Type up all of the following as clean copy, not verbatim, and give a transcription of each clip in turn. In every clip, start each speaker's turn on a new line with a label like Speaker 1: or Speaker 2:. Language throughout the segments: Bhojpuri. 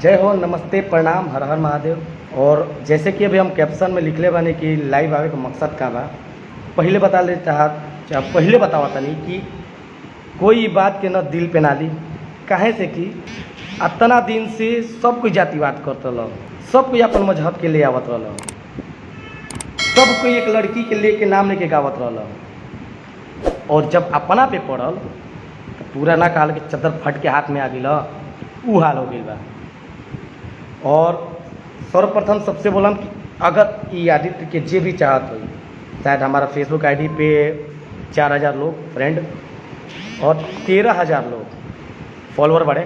Speaker 1: जय हो, नमस्ते, प्रणाम, हर हर महादेव। और जैसे कि अभी हम कैप्शन में लिखले बानी कि लाइव आवे का मकसद का बा। पहले बता ले पहले बतावा तनी कि कोई बात के न दिल पे ना ली। काहे से कि अतना दिन से सब कोई जातिवाद करत रह, सब कोई अपन मजहब के ले आवत रह, सब कोई एक लड़की के लेके नाम लेके गावत रह। और जब अपना पे पड़ल तो पूरा ना काल के चद्दर फट के हाथ में आ गई, ऊ हाल हो गई बा। और सर्वप्रथम सबसे बोलम कि अगर ये आदित्य के जे भी चाहत हो, शायद हमारा फेसबुक आईडी पे 4000 लोग फ्रेंड और 13000 लोग फॉलोअर बढ़े,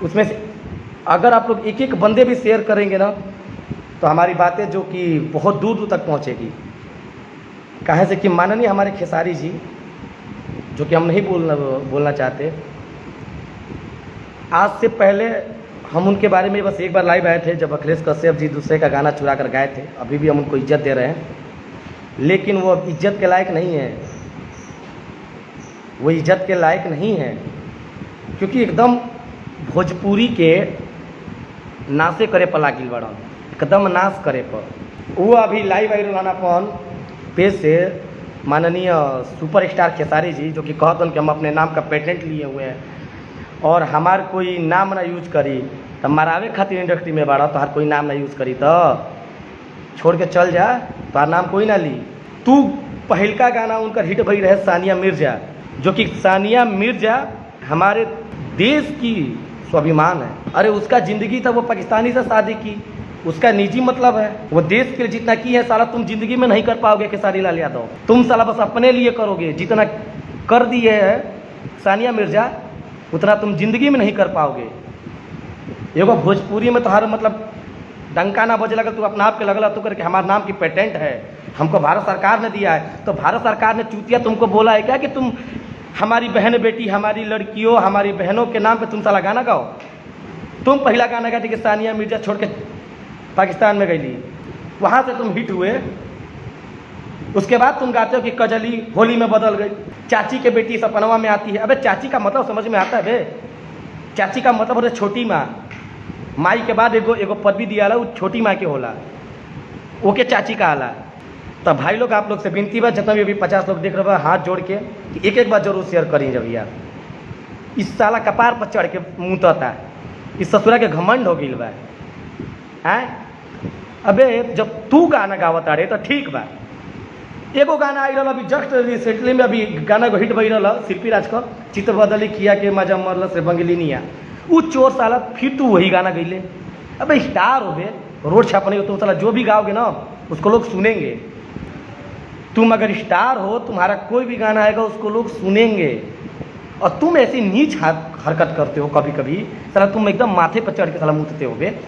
Speaker 1: उसमें से अगर आप लोग एक एक बंदे भी शेयर करेंगे ना तो हमारी बातें जो कि बहुत दूर दूर तक पहुंचेगी। कहे से कि माननीय हमारे खेसारी जी, जो कि हम नहीं बोलना चाहते, आज से पहले हम उनके बारे में बस एक बार लाइव आए थे जब अखिलेश कश्यप जी दूसरे का गाना चुरा कर गाए थे। अभी भी हम उनको इज्जत दे रहे हैं, लेकिन वो अब इज्जत के लायक नहीं है, वो इज्जत के लायक नहीं है, क्योंकि एकदम भोजपुरी के नाशे करे पर लागिल बड़न, एकदम नाश करे पर। वो अभी लाइव आई रोलानापन पेज से माननीय सुपरस्टार खेसारी जी, जो कि कहतन कि हम अपने नाम का पेटेंट लिए हुए हैं और हमार कोई नाम ना यूज करी तो मरावे खातिर इंडस्ट्री में बाड़ा, तो हर कोई नाम ना यूज करी तो छोड़ के चल जा, तो हर नाम कोई ना ली। तू पहलका गाना उनका हिट भई रहे सानिया मिर्जा, जो कि सानिया मिर्जा हमारे देश की स्वाभिमान है। अरे उसका ज़िंदगी था, वो पाकिस्तानी से शादी की, उसका निजी मतलब है, वो देश के लिए जितना की है साला तुम जिंदगी में नहीं कर पाओगे खेसारी लाल यादव। तुम साला बस अपने लिए करोगे, जितना कर दिए है सानिया मिर्जा उतना तुम जिंदगी में नहीं कर पाओगे। एगो भोजपुरी में तो हर मतलब डंका ना बजे लगा, तू अपना आप के लगल तो करके हमारे नाम की पेटेंट है, हमको भारत सरकार ने दिया है। तो भारत सरकार ने चूतिया तुमको बोला है क्या कि तुम हमारी बहन बेटी, हमारी लड़कियों, हमारी बहनों के नाम पे तुम साला गाना गाओ? तुम पहला गाना गाती कि सानिया मिर्जा छोड़ के पाकिस्तान में गई, वहाँ से तुम हिट हुए। उसके बाद तुम गाते हो कि कजली होली में बदल गई, चाची के बेटी सपनवा में आती है। अबे चाची का मतलब समझ में आता है बे? चाची का मतलब होता छोटी माँ, माई के बाद एगो पदवी दिया ला, वो छोटी माँ के होला, ओके चाची का आला। तब भाई लोग आप लोग से विनती बा, जितना भी अभी 50 लोग देख रहे हो हाथ जोड़ के कि एक एक बार जरूर शेयर करें। जब यार इस साला कपार पर चढ़ के मुँहता, इस ससुरा के घमंड हो गई बा हैं। अबे जब तू गाना गावत आ रहे तो ठीक बा, एगो गाना आई रहा अभी जस्ट रिसेंटली में, अभी गाना को हिट भई रहा शिल्पी राज का चित्र बदली किया के मजा मरल से बंगलिनिया, वो चोर साला फिर तू वही गाना गईले। अबे स्टार हो बे, रोड छापने हो तुम साला, जो भी गाओगे ना उसको लोग सुनेंगे। तुम अगर स्टार हो, तुम्हारा कोई भी गाना आएगा उसको लोग सुनेंगे, और तुम ऐसी नीच हरकत करते हो कभी कभी साला, तुम एकदम माथे पर चढ़ के साला मुँहते हो बे।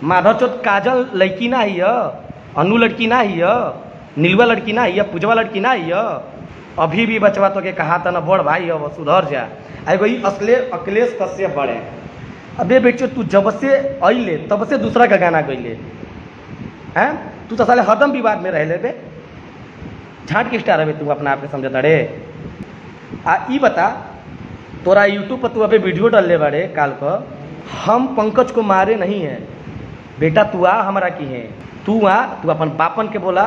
Speaker 1: माधव चौथ काजल लड़की ना ही, अनु लड़की ना ही, नीलवा लड़की ना ही, पूजवा लड़की ना ही। अभी भी बचवा तो के कहा था ना बड़ भाई अब सुधर जा। एगो अखिलेश कश्यप बड़े, अबे बेटियो तू जब से अइले तब से दूसरा का गाना गईले हैं, तू तो साले हरदम विवाद में रह ले बे। झाँट के स्टार है तू, अपना आप के समझता रे। ई बता, तोरा यूट्यूब पर तू अबे वीडियो डालले बाड़े काल को, हम पंकज को मारे नहीं है बेटा, तू आ हमारा की है, तू आ, तू अपन बापन के बोला,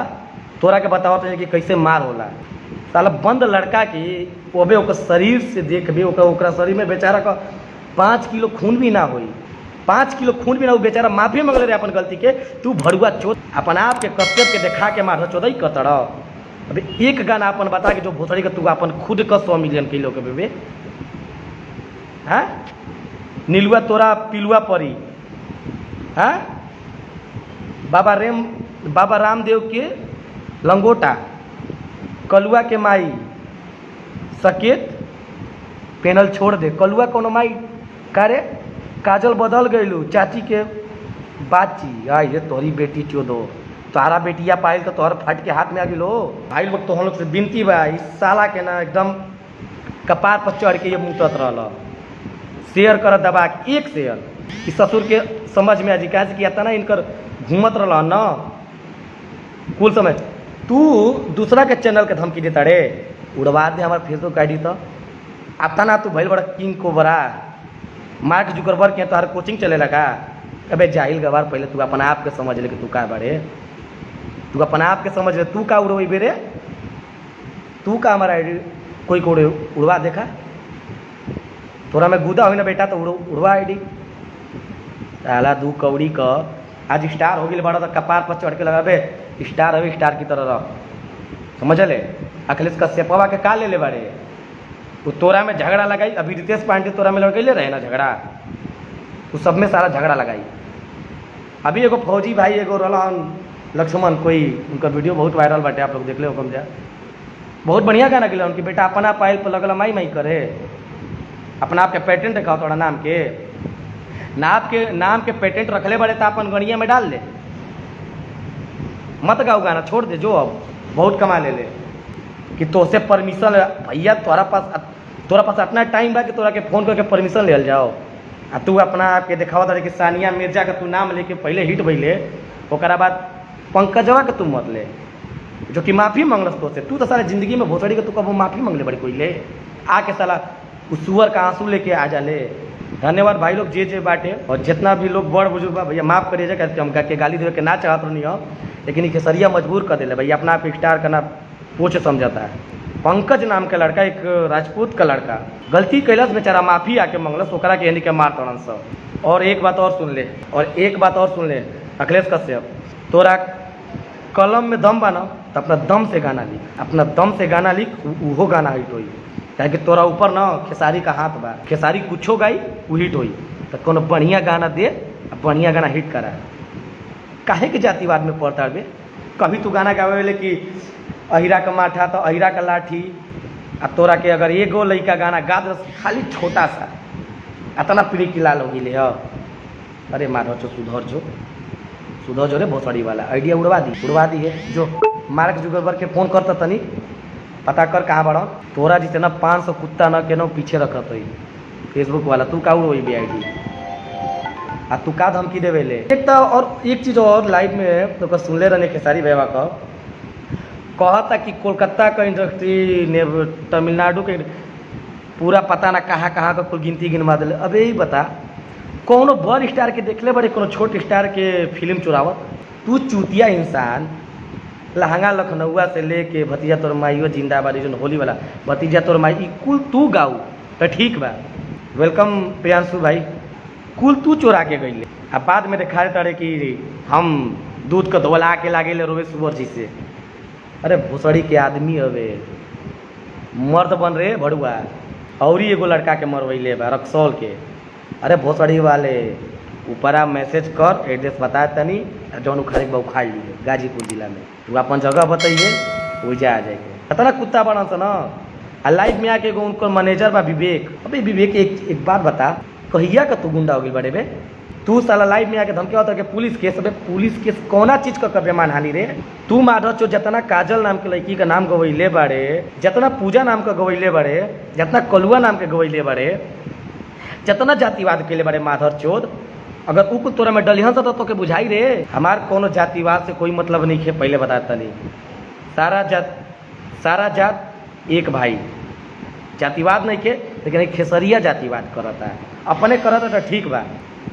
Speaker 1: तोरा के बताओ तो कि कैसे मार होला। साला बंद लड़का की ओबे ओकर शरीर से देखबे, ओकरा शरीर में बेचारा का 5 किलो खून भी ना होई, 5 किलो खून भी ना, वो बेचारा माफी मांगले रहे अपन गलती के। तू भड़ुआ चोद अपन आप के कश्यप के देखा के मार चोदई कतड़। अबे एक गाना अपन बता के जो भोसड़ी के तू अपन खुद का 100 मिलियन किलो के बेबे हैं। नीलुआ तोरा पिलुआ परी हैं, बाबा रामदेव के लंगोटा, कलुआ के माई सकेत पेनल छोड़ दे। कलुआ कोनो माई कारे काजल बदल गईलू, चाची के बाची आई ये तोहरी बेटी चोदो, तारा बेटिया पायल तो तोहर फट के हाथ में आ गिलो। भाई लोग तो हम लोग से विनती बा, इस साला के ना एकदम कपार पर चढ़ के ये मुँहत रहा, शेयर कर दबा के एक शेयर, इस ससुर के समझ में आ जी कैसे किया था ना, इनकर घूमत रहा ना कुल समय। तू दूसरा के चैनल के धमकी देता रे, उड़वा दे हमारे फेसबुक आईडी तो। अब था ना तू भैल बड़ा किंग कोबरा मार्क जुकरबर्ग के तोहर कोचिंग चले लगा। अबे जाहिल गवार, पहले तू अपना आप के समझ ले कि तू का बड़े, तू अपना आप के समझ ले। तू का उड़ोई बेरे, तू का हमारा आईडी कोई को उड़वा देखा, तोरा में गुदा हुई ना बेटा तो उड़वा आईडी। साला दू कौड़ी का आज स्टार हो गई बड़ा तो कपार पर चढ़ के लगाबे स्टार अभी स्टार की तरह रह, समझ ले। अखिलेश कश्यपवा के का ले बारे, वो तोरा में झगड़ा लगाई। अभी रितेश पांडे तोरा में लड़के ले रहे ना झगड़ा, वो सब में सारा झगड़ा लगाई। अभी एगो फौजी भाई एगो रहन लक्ष्मण कोई, उनका वीडियो बहुत वायरल बाटे, आप लोग देख ले कम जा। बहुत बढ़िया गाना गेल उनकी बेटा अपना पायल पर लगल माई माई करे। अपना आपके पेटेंट दिखाओ थोड़ा नाम के, नाम के पेटेंट रखले बड़े तो अपन गणिया में डाल ले, मत गाओ गाना, छोड़ दे जो अब बहुत कमा ले कि तो से परमिशन भैया तोरा पास इतना टाइम बा कि तोरा के फ़ोन करके परमिशन ले जाओ। आ तू अपना आपके दिखावा दे कि सानिया मिर्जा का तू नाम लेके पहले हिट भैले, ओकरा बाद पंकजवा के तू मत ले जो कि माफ़ी मांगलस तो से। तू तो सारा जिंदगी में भोसड़ी के तू कब माफ़ी मांग ले बड़ी कोई ले आके साला उस सुअर का आंसू लेके आ जा ले। धन्यवाद भाई लोग जे बाटे, और जितना भी लोग बड़ बुजुर्ग बा भैया माफ़ करिए कहते हम के गाली देवे के ना चाहत नहीं हो, लेकिन ये खेसरिया मजबूर कर दिले भैया, अपना आप स्टार करना पूछ समझाता है। पंकज नाम का लड़का, एक राजपूत का लड़का गलती कैलस बेचारा, माफ़ी आके मंगलस, ओकरा के के मार तड़न सब। और एक बात और सुन ले अखिलेश कश्यप, तोरा कलम में दम बना तो अपना दम से गाना लिख, अपना दम से गाना लिख, उहो गाना हिट होई। ताकि तोरा ऊपर ना खेसारी का हाथ बा, खेसारी कुछो गाई वो हिट होई। तो कोनो बढ़िया गाना दे, बढ़िया गाना हिट करा। काहे के जातिवाद में पड़ता बे? कभी तू गाना गावे ले कि अहिरा का माठा तो अहिरा का लाठी, अब तोरा के अगर एगो लड़का गाना गा दे खाली छोटा सा इतना पीढ़ी की लाल हो गई है। अरे मारो जो सुधर जो रे भोसड़ी वाला आइडिया उड़वा दी है जो। मार्क जुकरबर्ग के फ़ोन करता तनी पता कर कहाँ बड़ा, तोरा जितना 500 कुत्ता न के पीछे रखत है फेसबुक वाला, तू का उड़ोई भी आईडी आ तू का धमकी देवे ले। एक तो और एक चीज़ और लाइव में तो सुनले रहने खेसारी भैया का कहता कि कोलकाता का इंडस्ट्री ने तमिलनाडु के पूरा पता ना कहाँ का कुल गिनती गिनवा दिले। अब यही बता कौनो बड़ स्टार के देखले बड़े कोनो छोट स्टार के फिल्म चुरावत? तू चूतिया इंसान, लहंगा लखनऊआ से लेके भतीजा तोर माइयो जिंदाबाद जो होली वाला भतीजा तोर माई कुल तू गाऊ तो ठीक बा, वेलकम प्रियांशु भाई, कुल तू चोरा के गई ले। अब बाद में देखा तारे कि हम दूध को धोला के लागे ले रोवे सुबर जी से। अरे भोसड़ी के आदमी हवे, मर्द बन रे भड़ुआ। और ही एगो लड़का के मरवैले बा रक्सौल के। अरे भोसड़ी वाले ऊपर आप मैसेज कर, एड्रेस बता तनी, जौन उखाड़े बा उखाड़ लिए गाजीपुर जिला में। तू अपन जगह बताइए वही आ जाएगा। इतना कुत्ता बना सा ना। आ लाइव में आके उनको मैनेजर बा विवेक। अबे विवेक एक बात बता, कहिया का तू गुंडा हो गई बड़े बे? तू साला लाइव में आके धमकी होता है पुलिस केस। अबे पुलिस केस कौना चीज़ का करबे मानहानि रे? तू माधव चो जितना काजल नाम के लड़की का नाम गवैले बाड़े, जितना पूजा नाम का गवैले बाड़े, जितना कलुआ नाम के गवैले बाड़े, जितना जातिवाद के लिए बाड़े माधव चोद, अगर ऊ तोरा में डलिहन सा तो के बुझाई रे। हमार कोनो जातिवाद से कोई मतलब नहीं है, पहले बताता नहीं। सारा जात एक भाई, जातिवाद नहीं के, लेकिन एक खेसरिया जातिवाद करता है। अपने करता तो ठीक बा,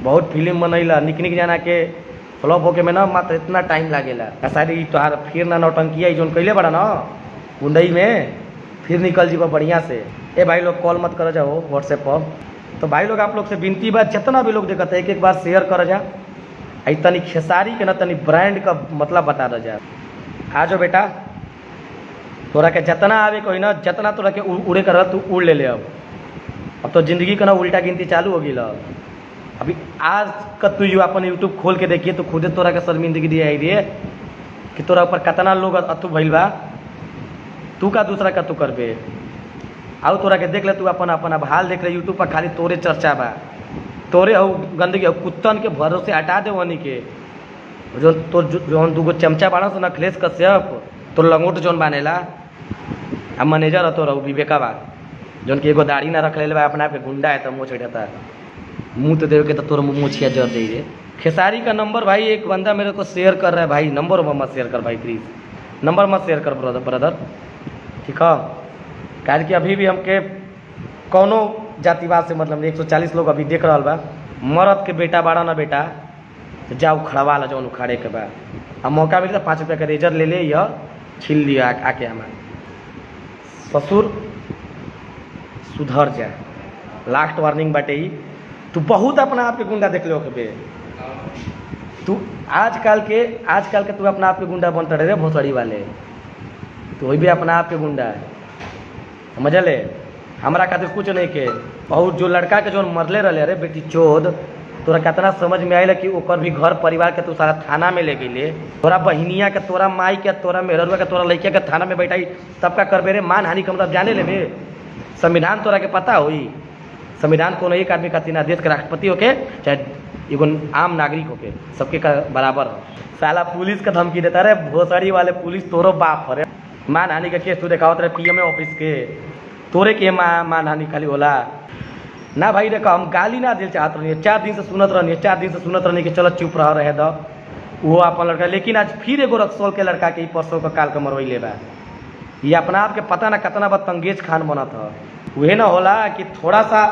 Speaker 1: बहुत फिल्म बनैला निक जाना के फ्लॉप होके में ना मात्र इतना टाइम लागेला। सारी तोहार फिर ना नौटंकिया जोन कैले बड़ा ना कुंडई में, फिर निकल जीवा बढ़िया से। ए भाई लोग कॉल मत कर जाओ व्हाट्सएप पर। तो भाई लोग आप लोग से विनती बा, जितना भी लोग देखते एक बार शेयर कर जा। आई तनी खेसारी के ना तनी ब्रांड का मतलब बता दे जा। आ जाओ बेटा, तोरा के जितना आवे कोई ना, जितना तोरा के उड़े कर तू उड़ ले अब तो जिंदगी का ना उल्टा गिनती चालू हो गई। अभी आज का तू अपन यूट्यूब खोल के देखिए तो खुदे तोरा के शर्मिंदगी दी आई रे कि तोरा ऊपर कितना लोग अतु भइल बा। तू का दूसरा का तू करबे? आओ तोरा के देख ले, तू अपन अब हाल देख ले। यूट्यूब पर खाली तोरे चर्चा बा, तोरे हो गंदगी कुत्तन के भरोसे हटा दे वनी के। जो तो जौन दूगो चमचा बाड़ा से अखिलेश कश्यप, तो लंगोट जौन बानेला अब मैनेजर तो रहो विवेका बा, जौन की एगो दाढ़ी ना रख ले बा, अपना पे गुंडा है तो मुँह चढ़ता मुँह तो देव के तो तोर मुँछिया जर दे रे। खेसारी का नंबर भाई एक बंदा मेरे को शेयर कर रहा है भाई, नंबर मत शेयर कर भाई प्लीज़, नंबर मत शेयर कर ब्रदर ठीक है। कारण कि अभी भी हमके कौनो जातिवाद से मतलब नहीं। 140 लोग अभी देख रहा बा, मरद के बेटा बाड़ा ना बेटा तो जाओ खड़वा ला जौन उखाड़े के बा। अब मौका मिले तो 5 रुपया का रेजर ले ले या छील लिया आके हमारे ससुर सुधर जा। लास्ट वार्निंग बाटे ही, तू बहुत अपना आप के गुंडा देख लो बे। तू आजकल के तू अपना आप के गुंडा बनता रहे भोसड़ी वाले, तो वही भी अपना आप के गुंडा है, समझ ले। हमारा खातिर कुछ नहीं के। और जो लड़का के जो मरले रहे अरे बेटी चोद, तोरा कितना समझ में आयल कि ओकर भी घर परिवार के तू सारा थाना में ले गई, तोरा बहिनिया के, तोरा माई के, तोरा मेहरुआ के, तोरा लड़किया के थाना में बैठाई, तब का करबे रे। मान हानि का मतलब जाने ले बे। संविधान तोरा के पता होई, संविधान कोनो एक आदमी खातिर ना, देश के राष्ट्रपति होके चाहे एगो आम नागरिक होके सबके का बराबर हो। साला पुलिस का धमकी देता रे भोसड़ी वाले, पुलिस तोरो बाप हो रे। मान हानि का केस तू देखावत रहे पीएम ऑफिस के, तोरे के मान हानि खाली होला ना भाई। देखो हम गाली ना दिल चाहत रही, 4 दिन से सुनत रहनी कि चलो चुप रहे दो वो अपन लड़का। लेकिन आज फिर एगो रक्सौल के लड़का के परसों का काल के मरवैले बा। ये अपना आप के पता ना कितना बार तंगेज खान बनत है। वह ना होला कि थोड़ा सा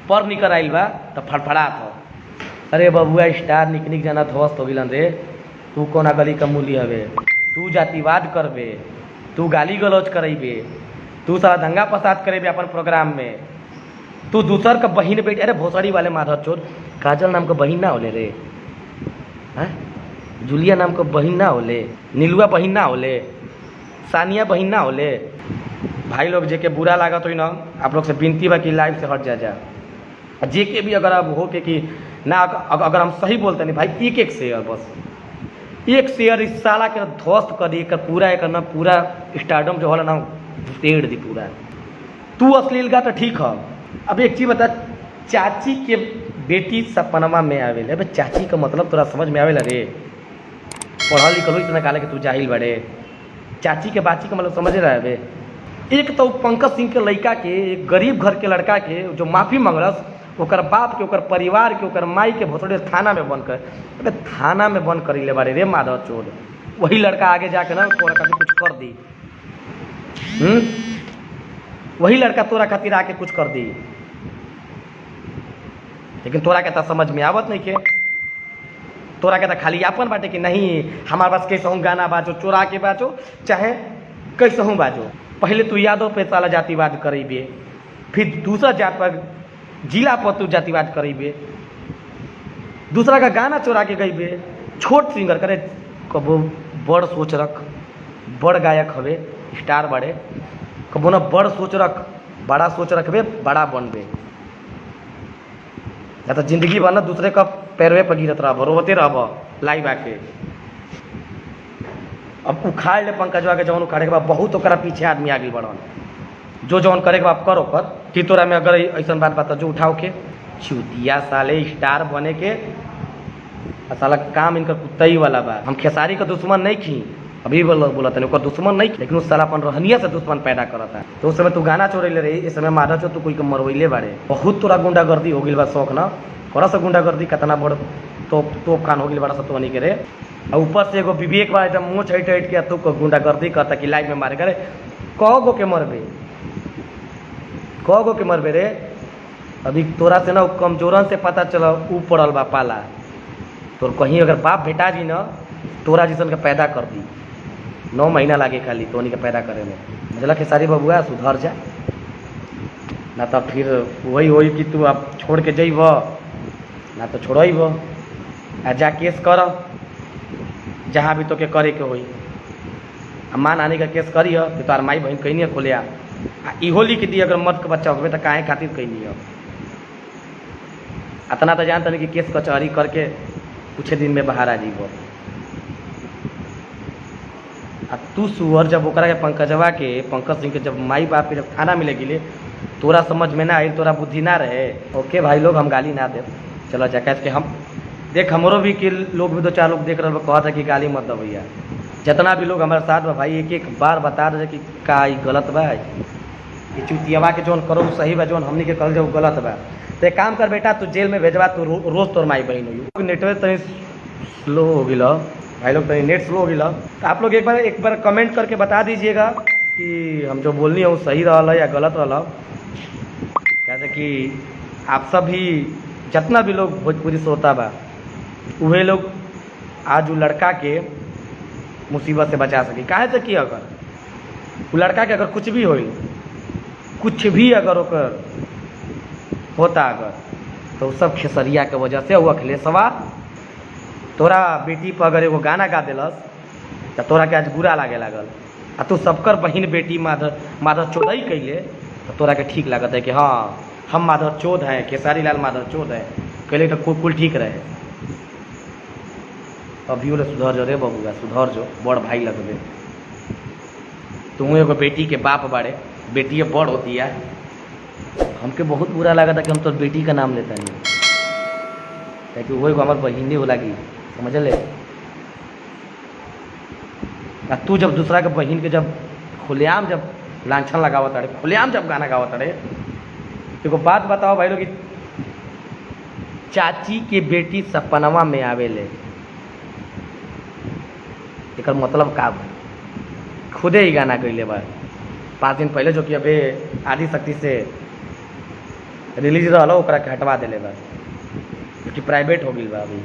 Speaker 1: पर निकल आइल बा तो फड़फड़ात हो। अरे बबुआ स्टार निक जाना ध्वस्त हो गिलन रे। तू कोना गली का मूली हवे, तू जातिवाद करबे, तू गाली गलौज करेबे, तू सारा दंगा फसाद करेबे अपन प्रोग्राम में। तू दूसर का बहिन बेटी, अरे भोसड़ी वाले माधव चोर, काजल नाम का बहिन ना होले रे, हैं? जूलिया नाम का बहिन ना होले, नीलुआ बहिन ना होले, सानिया बहिन ना होले। भाई लोग जेके बुरा लागत हो ना, आप लोग से विनती बा कि लाइव से हट जा। जेके भी अगर अब हो के कि ना, अगर हम सही बोलते नहीं भाई, एक शेयर, बस एक शेयर इस साला के ध्वस्त कर दी, पूरा एक ना पूरा स्टारडम जो होला ना उतेड़ दी पूरा। तू अश्लील गा तो ठीक है। अब एक चीज़ बता, चाची के बेटी सपनमा में आवेले। अब चाची का मतलब तोरा समझ में आवेला रे? पढ़ल लिखल इतना काले कि तू जाहिल बड़े। चाची के बाची का मतलब समझ रहा है बे? एक तो पंकज सिंह के लड़का के, एक गरीब घर के लड़का के जो माफ़ी मंगलस, ओकर बाप के, ओकर परिवार के, ओकर माई के भोसड़े थाना में बंद कर। अबे थाना में बंद करी ले बारे रे माधव चोर। वही लड़का आगे जाके ना तोरा खातिर कुछ कर दी। वही लड़का तोरा खातिर आके कुछ कर दी, लेकिन तोरा के समझ में आवत नहीं के। तोरा के खाली आपन बाटे कि नहीं हमारे पास कैसे हूँ गाना बाजो, चोरा के बाजो, चाहे कैसे हूँ बाजो। पहले तू यादव पे साला जातिवाद करेबे, फिर दूसरा जात पर जिला पर तू जातिवाद करेबे, दूसरा का गाना चोरा के गईबे। छोट सिंगर करे कबो बड़ सोच रख, बड़ गायक हवे, स्टार बड़े, कबो ना बड़ सोच रख, बड़ा सोच रखबे, बड़ा बनबे। या तो जिंदगी भर ना दूसरे का पैरवे पर गिरत रहब, रोते रहब लाइव आके। अब उखाड़ ले पंकजवा के, जौन उखाड़े के बाद बहुत ओकरा पीछे आदमी आगे बढ़न, जो जौन करे के बाद करो कर। कि तोरा में अगर ऐसा बात बता जो उठाओ के चुतिया साले स्टार बने के, साला काम इनका कुत्ता ही वाला बा। हम खेसारी का दुश्मन नहीं खी, अभी बोला था दुश्मन नहीं, लेकिन उस साला अपन रहनिया से दुश्मन पैदा करता है। तो उस समय तू गाना चोरेले रही, इस समय माधव चोर तू कोई के मरवैले बारे। बहुत तोरा गुंडागर्दी हो गई बा, शौक ना करा सा गुंडागर्दी, कितना बड़ तोप कान हो गई बड़ा सा तो नहीं करे। और ऊपर से एगो विवेक बा एकदम मुँह हट के तू गुंडागर्दी करता कि लाइफ में मारे करे। कौ गो के मरबे, कौ गो के मरबे रे? अभी तोरा से ना कमजोरन से पता चला ऊ पड़ल बा पाला। तो कहीं अगर बाप बेटा जी न तोरा जिसन के पैदा कर दी, 9 महीना लागे खाली तोनी के पैदा करे में। मुझे खेसारी बबुआ सुधर जा, ना तो फिर वही होई कि तू अब छोड़ के जइब, ना तो छोड़ब आ जा केस कर जहाँ भी तो के करे के होई। मान आने का केस करी है तो तार माई बहन कहीं नहीं खोले आ इहो लिख दी अगर मर्द के बच्चा होगे तो काहे खातिर कहीं नहीं हो। इतना तो जानते नहीं कि केस कचहरी करके कुछ दिन में बाहर आ जीबो। आ तू सुअर जब ओकरा के पंकज सिंह के जब माई बाप के जब थाना मिले गिले, तोरा समझ में ना आई, तोरा बुद्धि ना रहे। ओके भाई लोग, हम गाली ना दे, चलो जैकेट के हम देख, हमरो भी कि लोग भी 2-4 लोग देख रहे कहता है कि गाली मत दो भैया। जितना भी लोग हमारे साथ बा भाई, एक बार बता दे कि का गलत बा, ये चुतियावा के जोन करो सही बा, जोन हमनी के कल जो गलत बा। तो एक काम कर बेटा, तू जेल में भेजवा, तू रोज तोर माई बहन हुई। नेटवर्क तनी स्लो हो गया भाई लोग, तनी नेट स्लो हो गया। तो आप लोग एक बार कमेंट करके बता दीजिएगा कि हम जो बोलनी है वो सही रहा या गलत रहा। कि आप सभी जितना भी लोग भोजपुरी श्रोता बा उहे लोग आज वो लड़का के मुसीबत से बचा सके। काहे से कि अगर वो लड़का के अगर कुछ भी होई, कुछ भी अगर ओकर होता अगर, तो सब खेसरिया के वजह से वो अखिलेशवा तोरा बेटी पर अगर एगो गाना गा दिलस तो तोरा के आज बुरा लागे लागल, आ तू सबकर बहन बेटी माधव चौधरी कैले तो तोरा के ठीक लागत है कि हाँ हम माधव चौध हैं, खेसारी लाल माधव चौध हैं कैले तो कुल ठीक रहे। अभी बोले सुधर जो रे बबुआ, सुधर जो, बड़ भाई लगबे। तुम एगो बेटी के बाप बाड़े, बेटी बड़ होती है। हमके बहुत बुरा लगा था कि हम तो बेटी का नाम लेता नहीं, ताकि वो एगो हमार बहिने हो लगी, समझ ले। आ तू जब दूसरा के बहन के जब खुलेआम जब लांछन लगावत अड़े, खुलेआम जब गाना गावत अड़े, एगो बात बताओ भाई लोग कि चाची के बेटी सपनवा में आवेले, एकर मतलब का बा? खुदे ही गाना गईले बा 5 दिन पहले, जो कि अबे आदि शक्ति से रिलीज रहा ओकरा के हटवा दिले बा, क्योंकि प्राइवेट हो गई बा अभी।